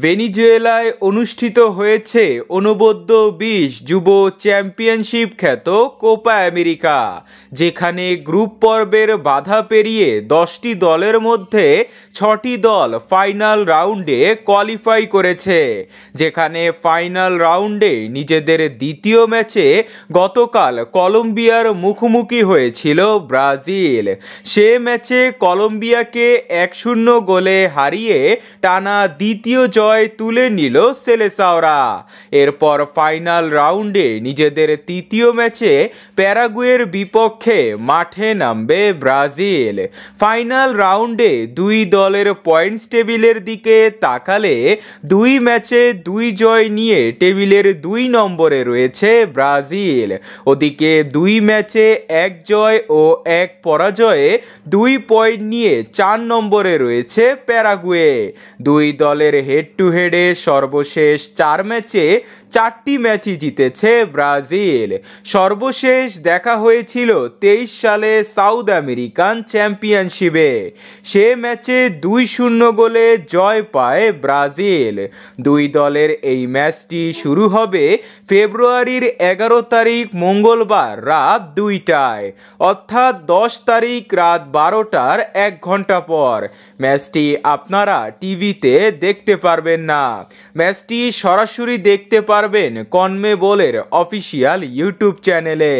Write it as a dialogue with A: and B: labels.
A: ভেনিজুয়েলায় অনুষ্ঠিত হয়েছে অনূর্ধ্ব 20 যুব চ্যাম্পিয়নশিপ খ্যাত কোপা আমেরিকা, যেখানে গ্রুপ পর্বের বাধা পেরিয়ে 10টি দলের মধ্যে 6টি দল ফাইনাল রাউন্ডে কোয়ালিফাই করেছে। যেখানে ফাইনাল রাউন্ডে নিজেদের দ্বিতীয় ম্যাচে গতকাল কলম্বিয়ার মুখোমুখি হয়েছিল ব্রাজিল। সে ম্যাচে কলম্বিয়াকে 1-0 গোলে হারিয়ে টানা দ্বিতীয় জয় তুলে নিল সেলেসাওরা। এরপর ফাইনাল রাউন্ডে নিজেদের তৃতীয় ম্যাচে প্যারাগুয়ের বিপক্ষে মাঠে নামবে ব্রাজিল। ফাইনাল রাউন্ডে দুই দলের পয়েন্টস টেবিলের দিকে তাকালে 2 ম্যাচে 2 জয় নিয়ে টেবিলের 2 নম্বরে রয়েছে ব্রাজিল। ওদিকে 2 ম্যাচে 1 জয় ও 1 পরাজয়ে 2 পয়েন্ট নিয়ে 4 নম্বরে রয়েছে প্যারাগুয়ে। দুই দলের হেড টু হেডে সর্বশেষ 4 ম্যাচে 4টি ম্যাচই জিতেছে ব্রাজিল। সর্বশেষ দেখা হয়েছিল 23 সালে সাউথ আমেরিকান চ্যাম্পিয়নশিপে। সে ম্যাচে 2-0 গোলে জয় পায় ব্রাজিল। দুই দলের এই ম্যাচটি শুরু হবে ফেব্রুয়ারির 11 তারিখ মঙ্গলবার রাত 2টায়, অর্থাৎ 10 তারিখ রাত 12টার 1 ঘন্টা পর। ম্যাচটি আপনারা টিভিতে দেখতে পারবেন না। ম্যাচটি সরাসরি দেখতে পারবেন কনমেবলের অফিসিয়াল ইউটিউব চ্যানেলে।